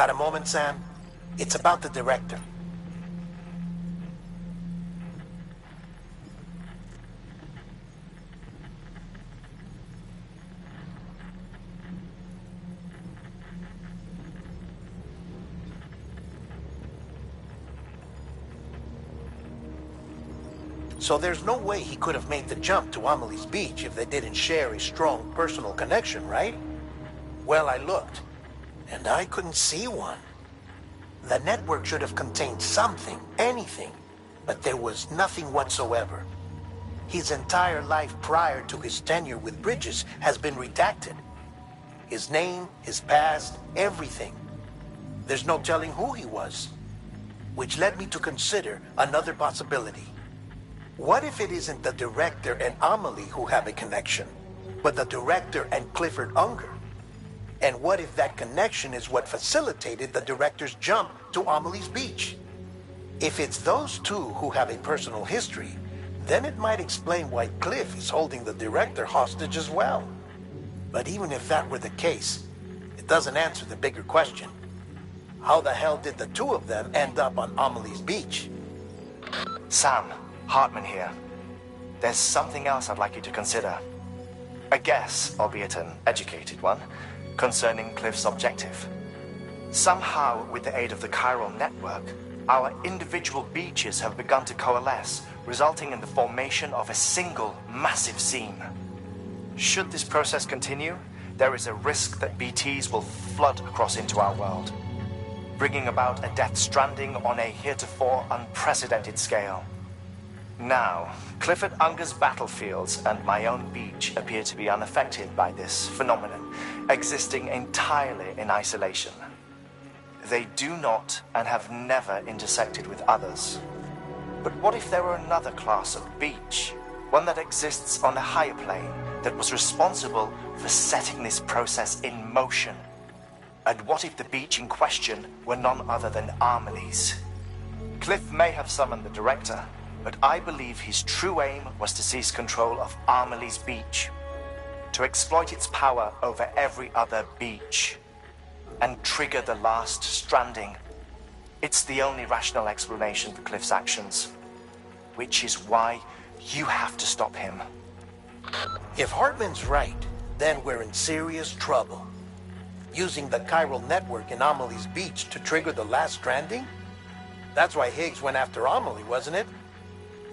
Got a moment, Sam? It's about the director. So there's no way he could have made the jump to Amelie's Beach if they didn't share a strong personal connection, right? Well, I looked, and I couldn't see one. The network should have contained something, anything, but there was nothing whatsoever. His entire life prior to his tenure with Bridges has been redacted. His name, his past, everything. There's no telling who he was. Which led me to consider another possibility. What if it isn't the director and Amelie who have a connection, but the director and Clifford Unger? And what if that connection is what facilitated the director's jump to Amelie's Beach? If it's those two who have a personal history, then it might explain why Cliff is holding the director hostage as well. But even if that were the case, it doesn't answer the bigger question. How the hell did the two of them end up on Amelie's Beach? Sam, Hartman here. There's something else I'd like you to consider. A guess, albeit an educated one, concerning Cliff's objective. Somehow, with the aid of the chiral network, our individual beaches have begun to coalesce, resulting in the formation of a single massive seam. Should this process continue, there is a risk that BTs will flood across into our world, bringing about a death stranding on a heretofore unprecedented scale. Now, Clifford Unger's battlefields and my own beach appear to be unaffected by this phenomenon, existing entirely in isolation. They do not and have never intersected with others. But what if there were another class of beach, one that exists on a higher plane, that was responsible for setting this process in motion? And what if the beach in question were none other than Amelie's? Cliff may have summoned the director, but I believe his true aim was to seize control of Amelie's Beach, to exploit its power over every other beach, and trigger the last stranding. It's the only rational explanation for Cliff's actions, which is why you have to stop him. If Hartman's right, then we're in serious trouble. Using the chiral network in Amelie's Beach to trigger the last stranding? That's why Higgs went after Amelie, wasn't it?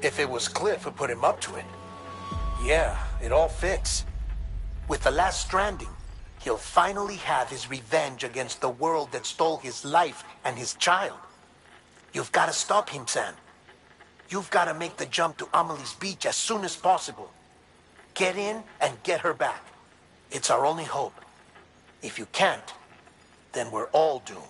If it was Cliff who put him up to it. Yeah, it all fits. With the last stranding, he'll finally have his revenge against the world that stole his life and his child. You've got to stop him, Sam. You've got to make the jump to Amelie's Beach as soon as possible. Get in and get her back. It's our only hope. If you can't, then we're all doomed.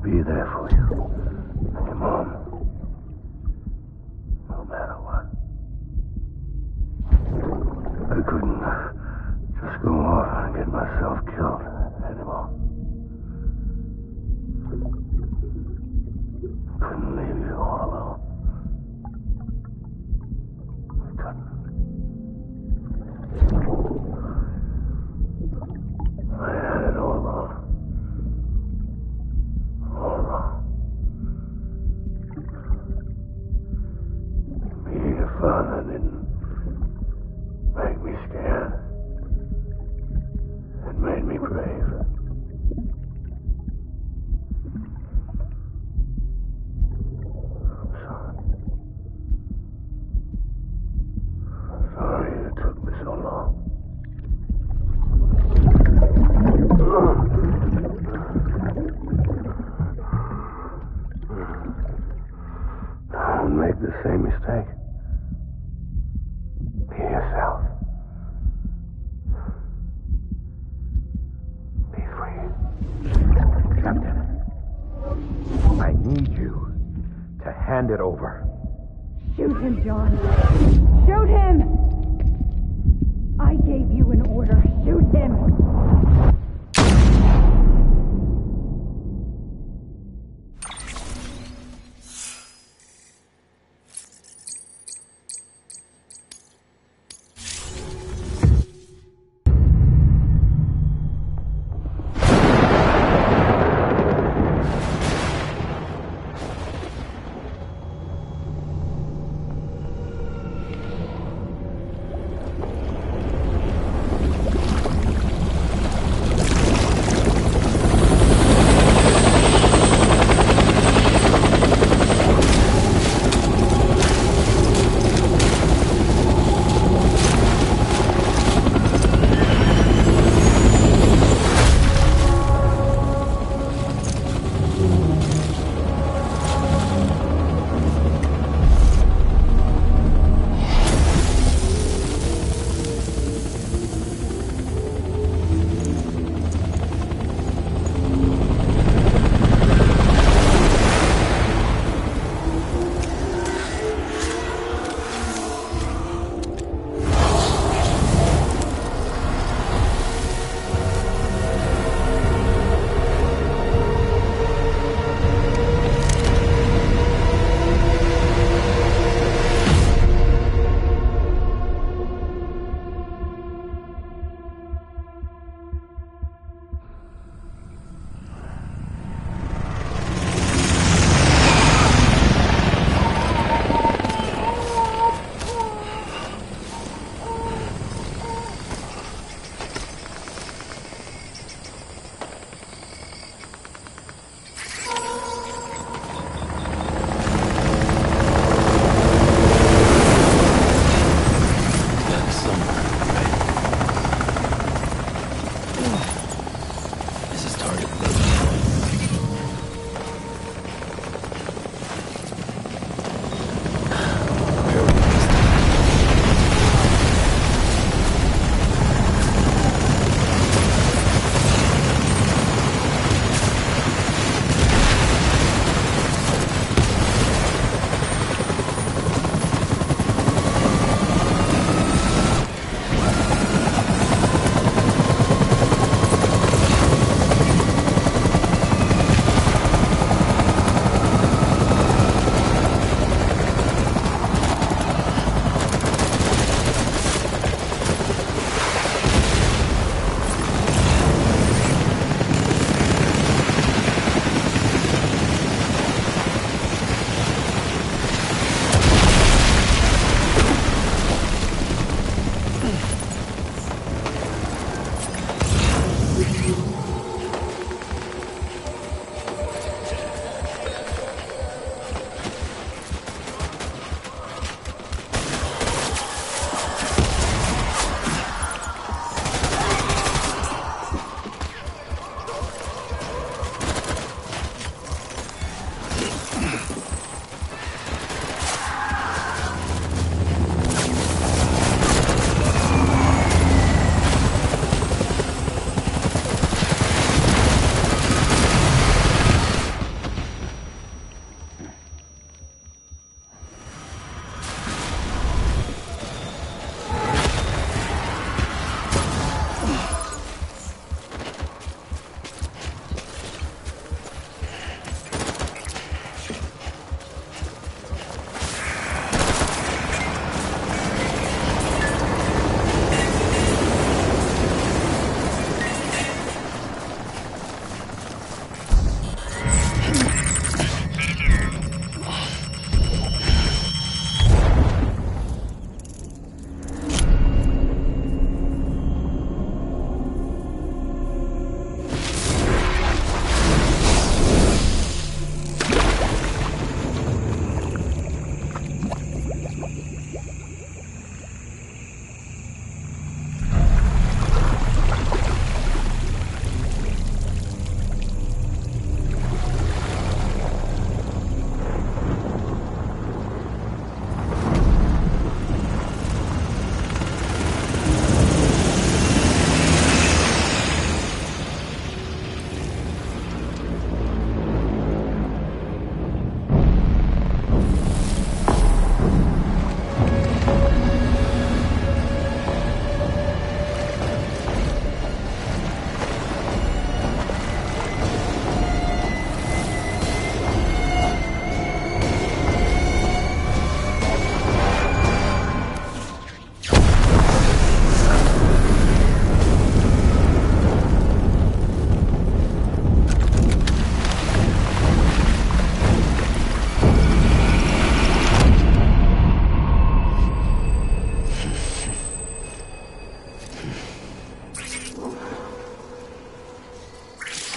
Be there for you. And your mom. No matter what. I couldn't just go off and get myself killed anymore. Couldn't leave you all alone. I couldn't. hand it over. Shoot him, John. Shoot him! I gave you an order. Shoot him!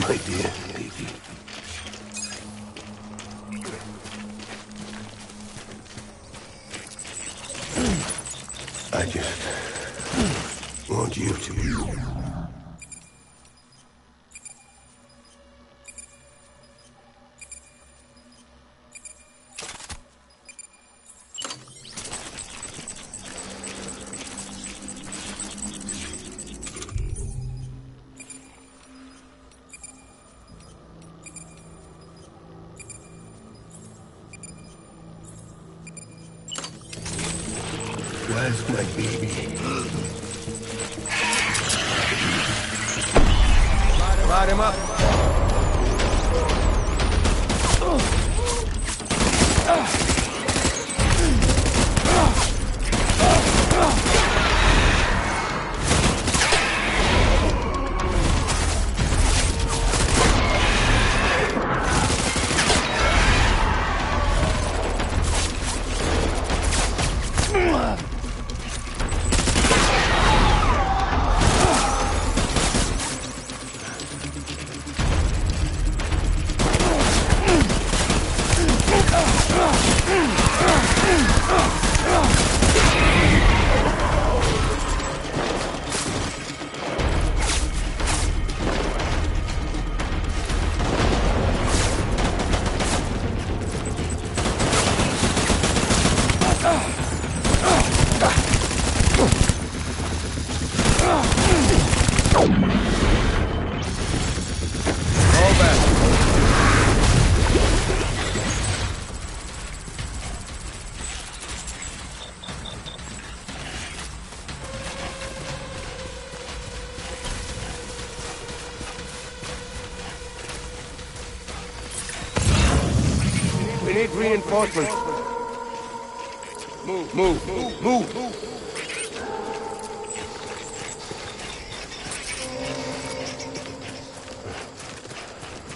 My dear baby. I just want you to be. Where's my baby? Light him up. We need reinforcements. Move.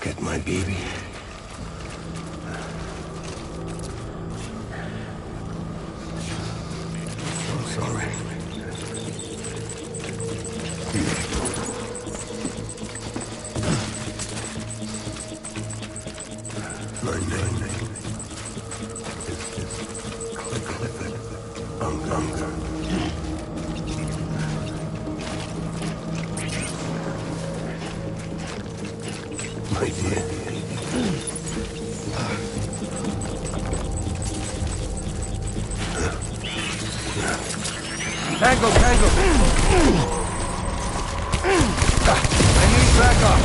Get my baby. I'm sorry. My name is Unger. My dear. Tango. I need backup.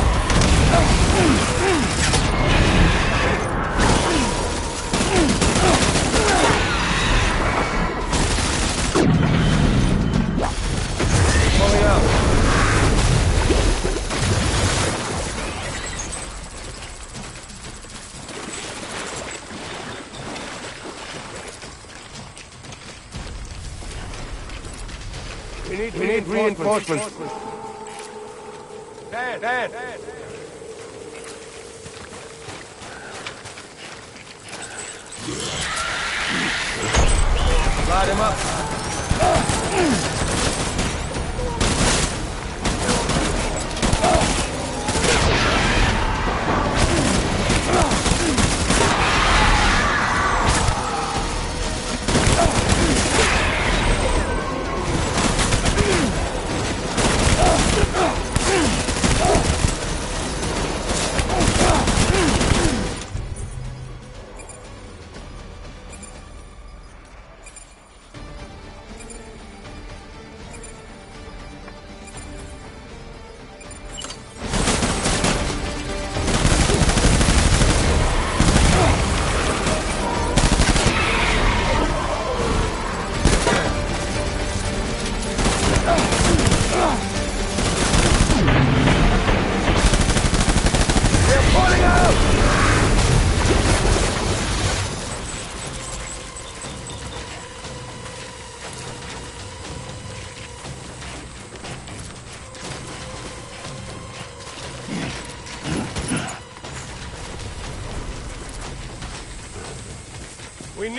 Pulling out. We need reinforcements. Dad. Light him up.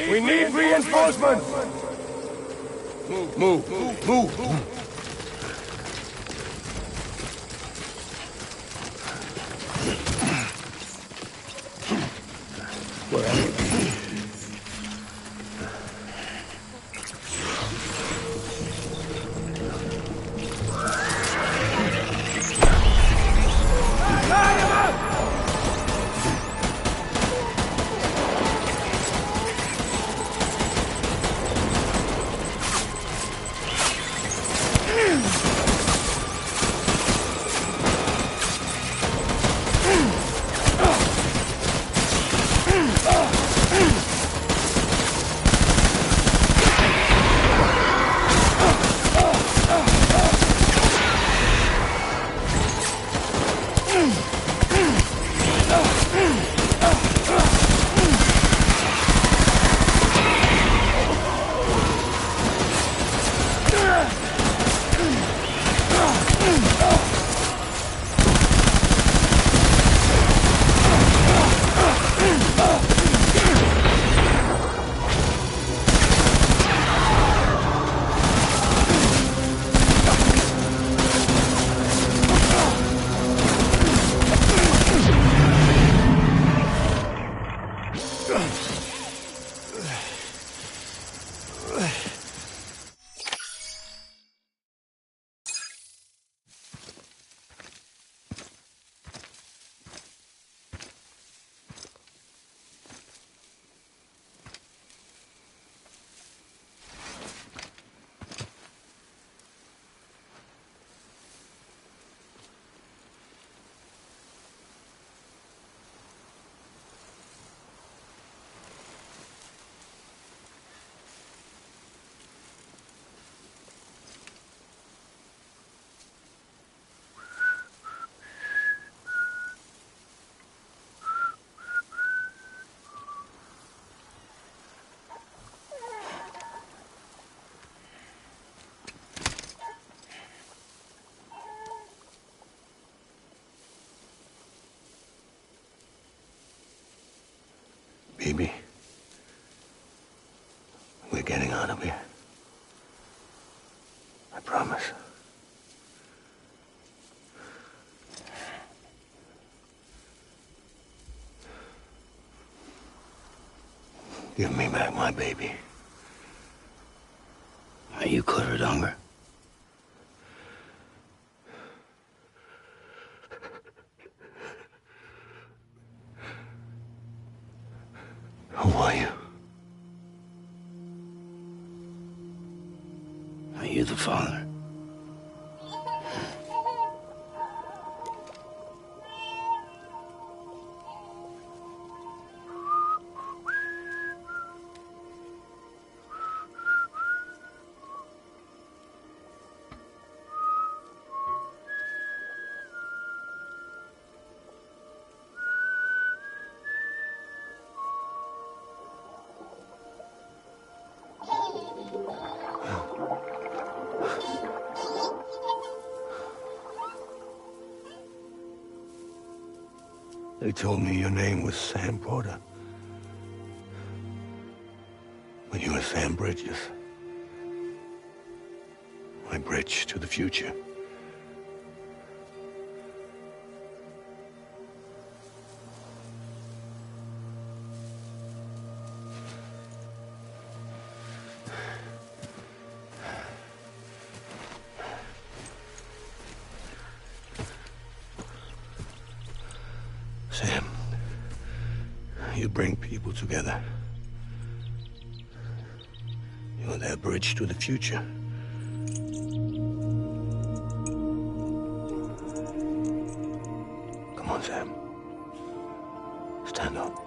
We need reinforcements! Move. Wherever. Baby, we're getting out of here. I promise. Give me back my baby. Are you clear, Donger? Who are you? Are you the father? They told me your name was Sam Porter. But you were Sam Bridges. My bridge to the future. Sam, you bring people together. You're their bridge to the future. Come on, Sam. Stand up.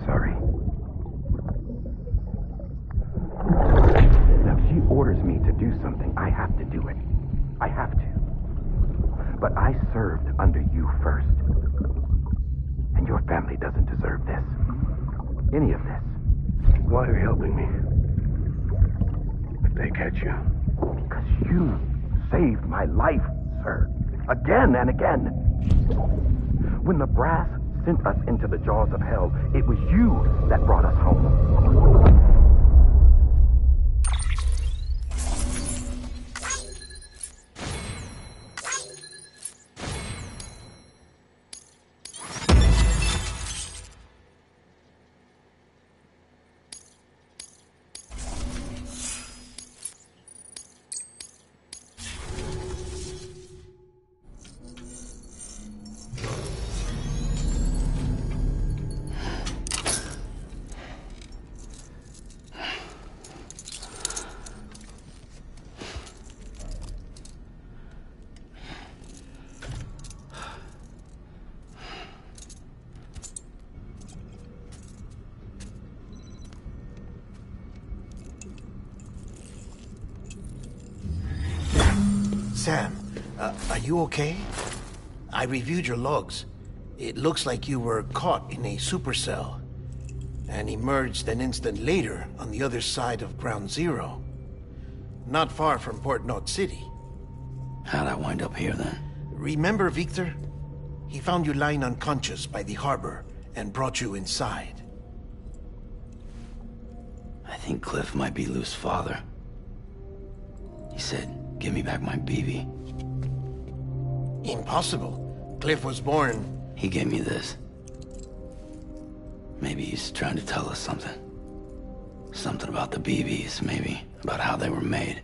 sorry. Now, if she orders me to do something, I have to do it. I have to. But I served under you first. And your family doesn't deserve this. Any of this. Why are you helping me? If they catch you. Because you saved my life, sir. Again and again. When the brass sent us into the jaws of hell, it was you that brought us home. Sam, are you okay? I reviewed your logs. It looks like you were caught in a supercell and emerged an instant later on the other side of Ground Zero. Not far from Port Knot City. How'd I wind up here then? Remember Victor? He found you lying unconscious by the harbor and brought you inside. I think Cliff might be Lou's father. He said, give me back my BB. Impossible. Cliff was born... He gave me this. Maybe he's trying to tell us something. Something about the BBs, maybe. About how they were made.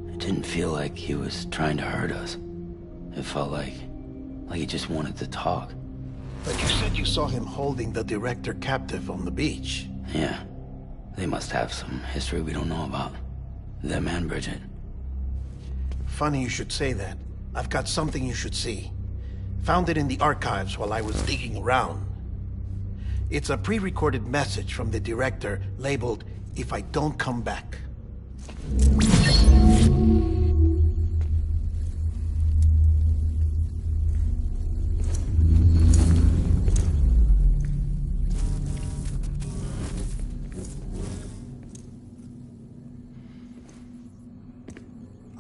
It didn't feel like he was trying to hurt us. It felt like he just wanted to talk. But you said you saw him holding the director captive on the beach. Yeah. They must have some history we don't know about. Them and Bridget. Funny you should say that. I've got something you should see. Found it in the archives while I was digging around. It's a pre-recorded message from the director labeled, "If I don't come back."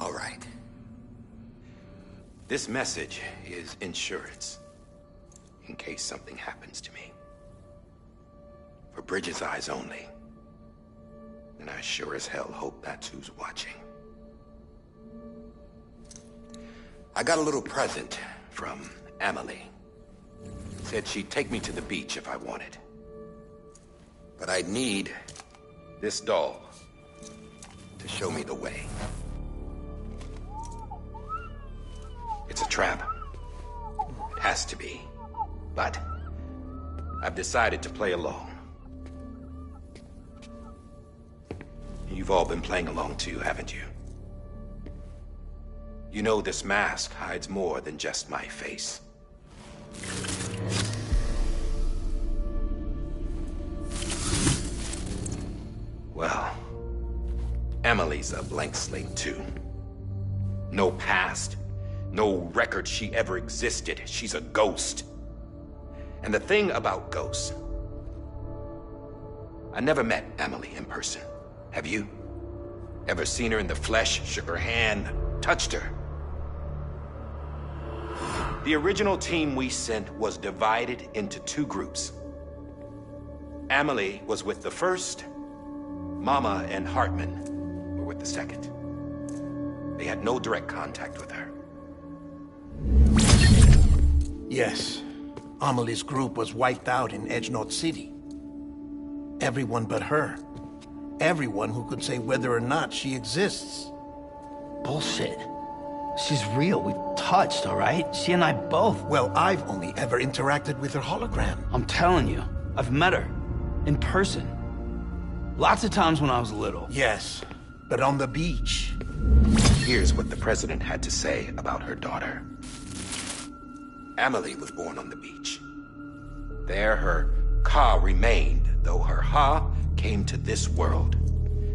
All right. This message is insurance, in case something happens to me. For Bridget's eyes only. And I sure as hell hope that's who's watching. I got a little present from Emily. Said she'd take me to the beach if I wanted. But I'd need this doll to show me the way. It's a trap. It has to be. But I've decided to play along. You've all been playing along too, haven't you? You know this mask hides more than just my face. Well, Emily's a blank slate too. No past. No record she ever existed. She's a ghost. And the thing about ghosts... I never met Emily in person. Have you? Ever seen her in the flesh, shook her hand, touched her? The original team we sent was divided into two groups. Emily was with the first. Mama and Hartman were with the second. They had no direct contact with her. Yes. Amelie's group was wiped out in Edge Knot City. Everyone but her. Everyone who could say whether or not she exists. Bullshit. She's real. We've touched, all right? She and I both. Well, I've only ever interacted with her hologram. I'm telling you, I've met her. In person. Lots of times when I was little. Yes, but on the beach. Here's what the president had to say about her daughter. Amelie was born on the beach. There her Ka remained, though her Ha came to this world.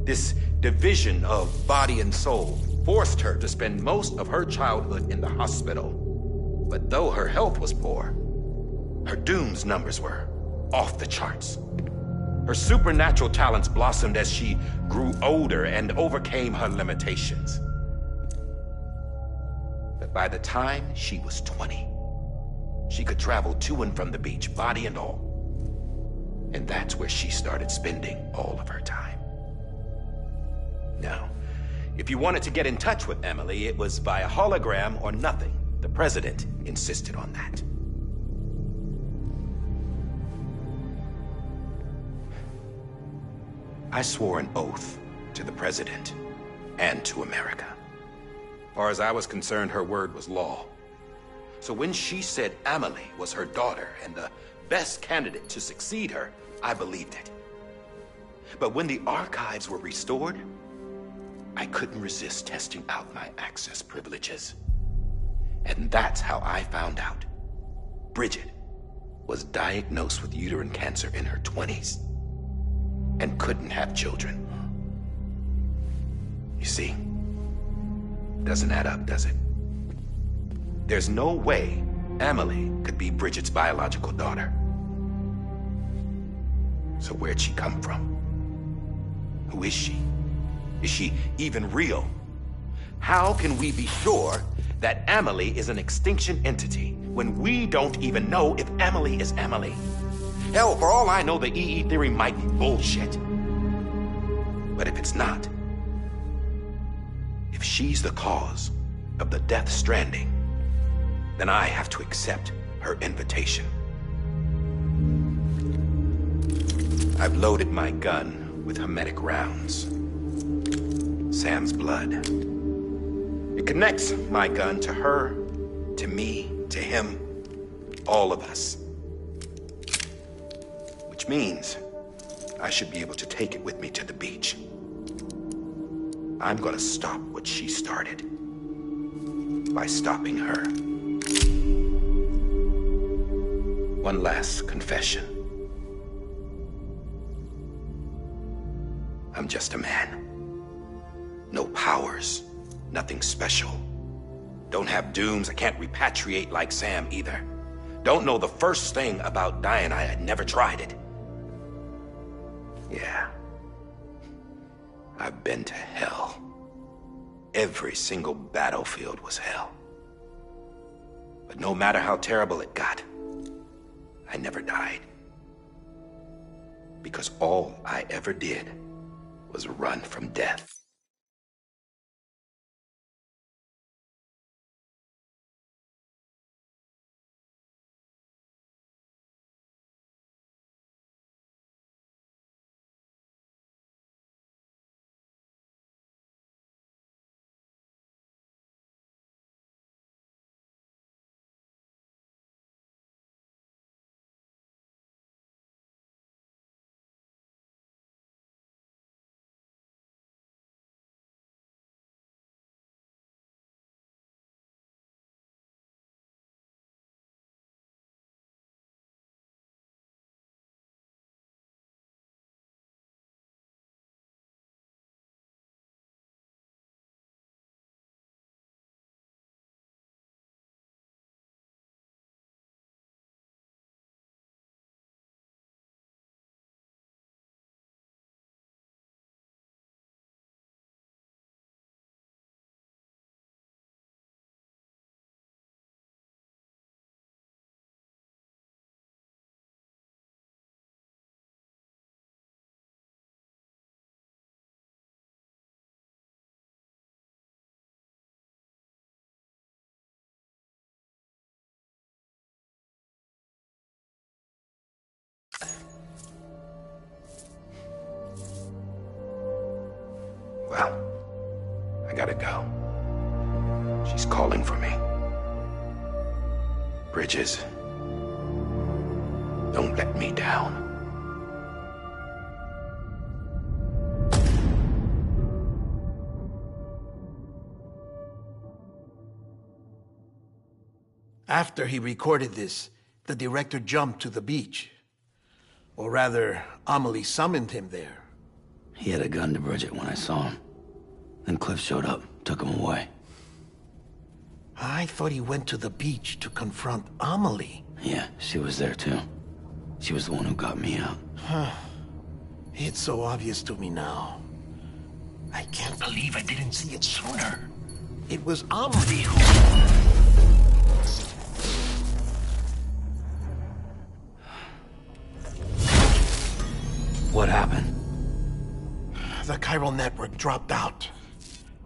This division of body and soul forced her to spend most of her childhood in the hospital. But though her health was poor, her Doom's numbers were off the charts. Her supernatural talents blossomed as she grew older and overcame her limitations. But by the time she was 20, she could travel to and from the beach, body and all. And that's where she started spending all of her time. Now, if you wanted to get in touch with Emily, it was via hologram or nothing. The president insisted on that. I swore an oath to the president and to America. As far as I was concerned, her word was law. So when she said Amelie was her daughter and the best candidate to succeed her, I believed it. But when the archives were restored, I couldn't resist testing out my access privileges. And that's how I found out Bridget was diagnosed with uterine cancer in her 20s and couldn't have children. You see, doesn't add up, does it? There's no way Amelie could be Bridget's biological daughter. So where'd she come from? Who is she? Is she even real? How can we be sure that Amelie is an extinction entity when we don't even know if Amelie is Amelie? Hell, for all I know, the EE theory might be bullshit. But if it's not, if she's the cause of the Death Stranding, then I have to accept her invitation. I've loaded my gun with hermetic rounds. Sam's blood. It connects my gun to her, to me, to him, all of us. Which means I should be able to take it with me to the beach. I'm gonna stop what she started by stopping her. One last confession. I'm just a man. No powers, nothing special. Don't have dooms, I can't repatriate like Sam either. Don't know the first thing about dying, I had never tried it. Yeah. I've been to hell. Every single battlefield was hell. But no matter how terrible it got, I never died. Because all I ever did was run from death. Well, I gotta go. She's calling for me. Bridges, don't let me down. After he recorded this, the director jumped to the beach. Or rather, Amelie summoned him there. He had a gun to Bridget when I saw him. Then Cliff showed up, took him away. I thought he went to the beach to confront Amelie. Yeah, she was there too. She was the one who got me out. It's so obvious to me now. I can't believe I didn't see it sooner. It was Amelie who... What happened? The chiral network dropped out.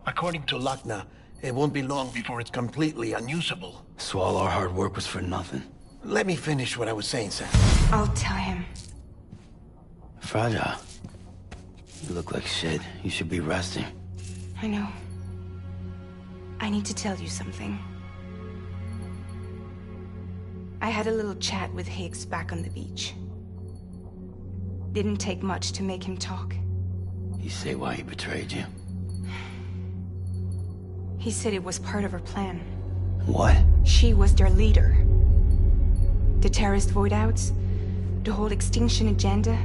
According to Lachna, it won't be long before it's completely unusable. So all our hard work was for nothing. Let me finish what I was saying, Sam. I'll tell him. Fragile. You look like shit. You should be resting. I know. I need to tell you something. I had a little chat with Higgs back on the beach. Didn't take much to make him talk. You say why he betrayed you? He said it was part of her plan. What? She was their leader. The terrorist void-outs, the whole extinction agenda,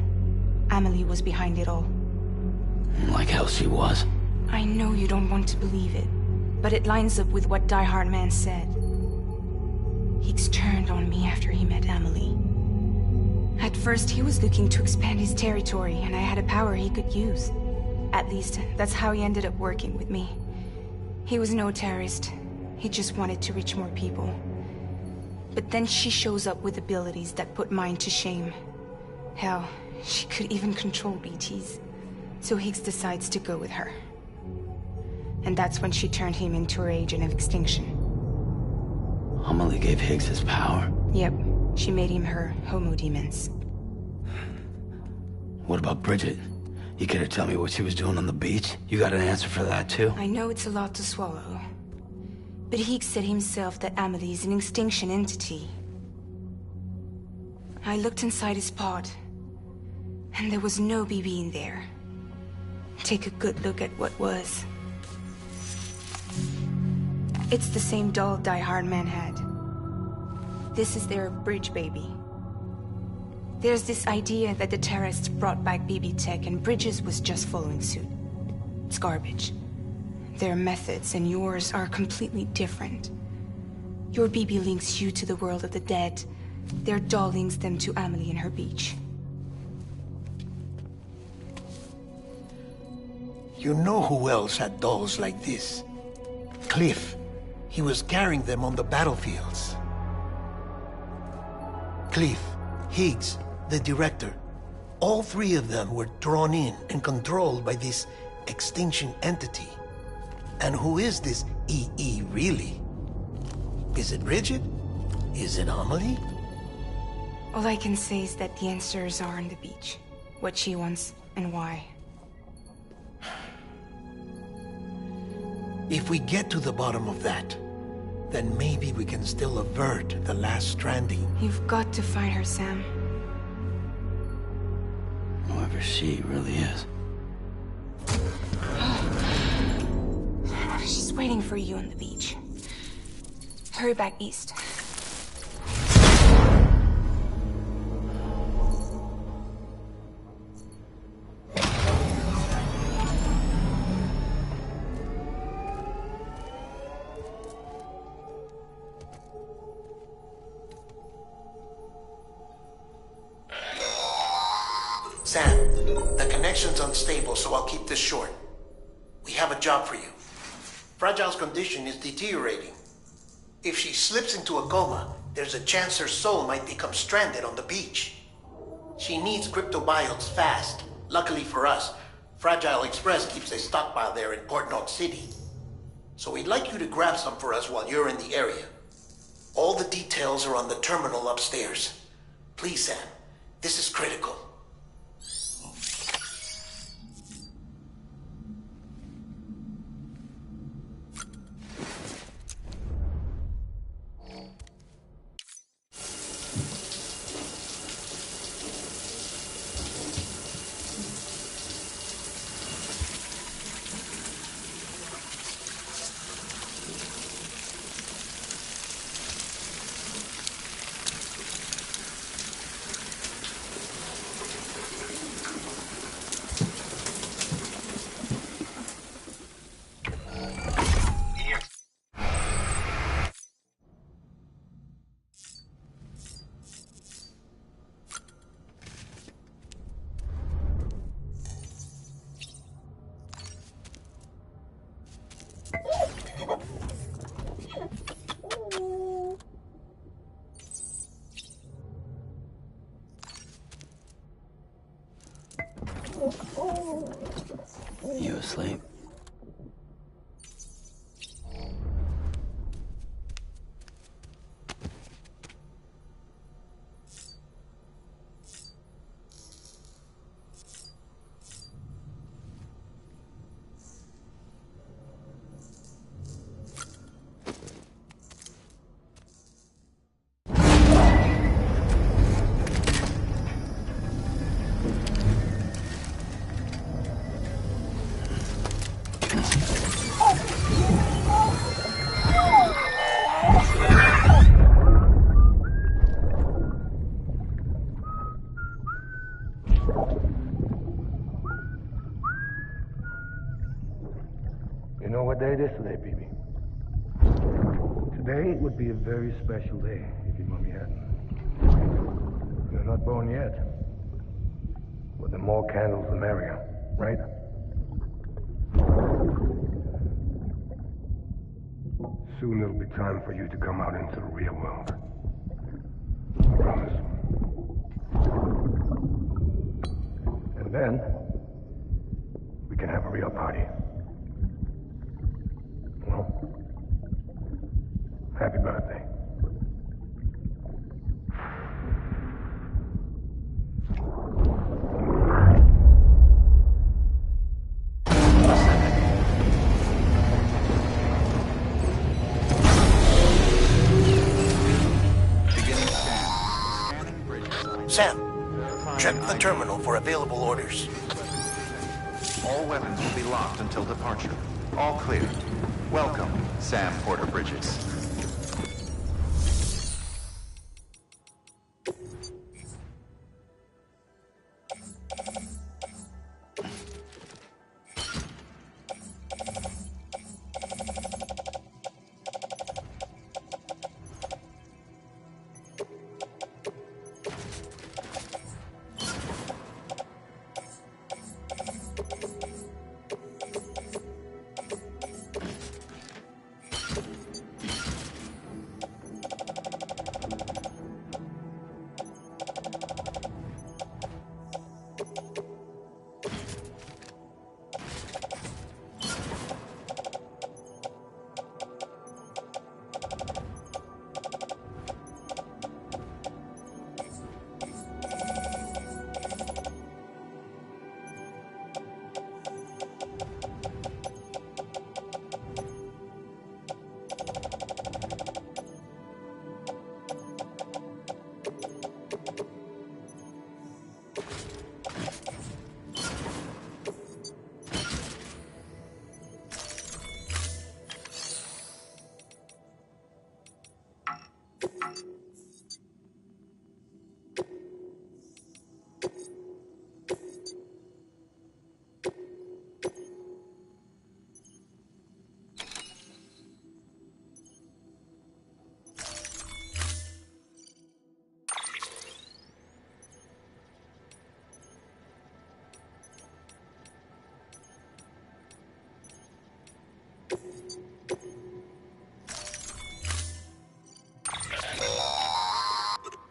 Amelie was behind it all. Like hell she was. I know you don't want to believe it, but it lines up with what Die Hard Man said. Higgs turned on me after he met Amelie. At first, he was looking to expand his territory, and I had a power he could use. At least, that's how he ended up working with me. He was no terrorist. He just wanted to reach more people. But then she shows up with abilities that put mine to shame. Hell, she could even control BTs. So Higgs decides to go with her. And that's when she turned him into her agent of extinction. Amelie gave Higgs his power? Yep, she made him her Homo Demens. What about Bridget? You care to tell me what she was doing on the beach? You got an answer for that too? I know it's a lot to swallow. But Higgs said himself that Amelie is an extinction entity. I looked inside his pod, and there was no BB in there. Take a good look at what was. It's the same doll Die Hard Man had. This is their bridge baby. There's this idea that the terrorists brought back BB tech and Bridges was just following suit. It's garbage. Their methods and yours are completely different. Your BB links you to the world of the dead. Their doll links them to Amelie and her beach. You know who else had dolls like this? Cliff. He was carrying them on the battlefields. Cliff, Higgs, the director. All three of them were drawn in and controlled by this extinction entity. And who is this EE really? Is it Bridget? Is it Amelie? All I can say is that the answers are on the beach. What she wants and why. If we get to the bottom of that, then maybe we can still avert the last stranding. You've got to find her, Sam. Whoever she really is. She's waiting for you on the beach. Hurry back east. Sam, the connection's unstable, so I'll keep this short. We have a job for you. Fragile's condition is deteriorating. If she slips into a coma, there's a chance her soul might become stranded on the beach. She needs cryptobiotes fast. Luckily for us, Fragile Express keeps a stockpile there in Port Knot City. So we'd like you to grab some for us while you're in the area. All the details are on the terminal upstairs. Please, Sam, this is critical. You asleep? You know what day it is today, BB? Today would be a very special day if your mommy hadn't. You're not born yet. But the more candles, the merrier, right? Soon it'll be time for you to come out into the real world. I promise. And then, we can have a real party. Well, happy birthday. Sam, check the terminal for available orders. All weapons will be locked until departure. All clear. Welcome, Sam Porter Bridges.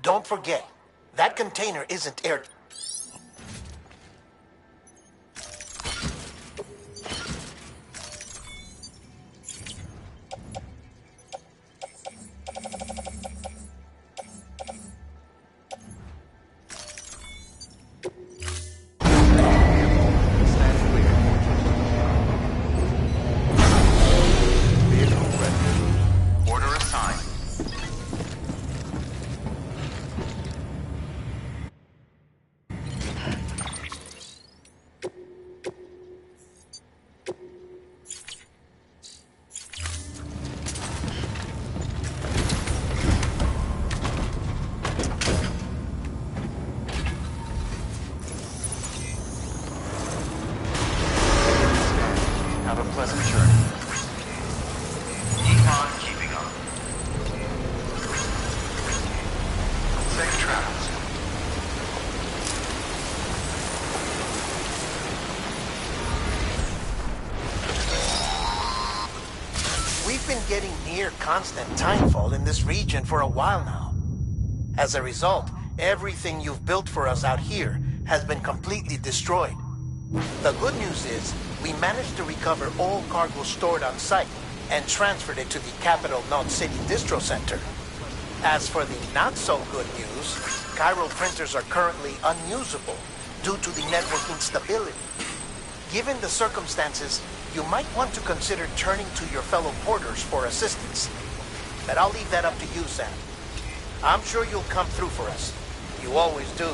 Don't forget, that container isn't air... Have a pleasant journey. Econ keeping up. Safe travels. We've been getting near constant timefall in this region for a while now. As a result, everything you've built for us out here has been completely destroyed. The good news is, we managed to recover all cargo stored on site and transferred it to the Capital Knot City Distro Center. As for the not-so-good news, Chiral printers are currently unusable due to the network instability. Given the circumstances, you might want to consider turning to your fellow porters for assistance. But I'll leave that up to you, Sam. I'm sure you'll come through for us. You always do.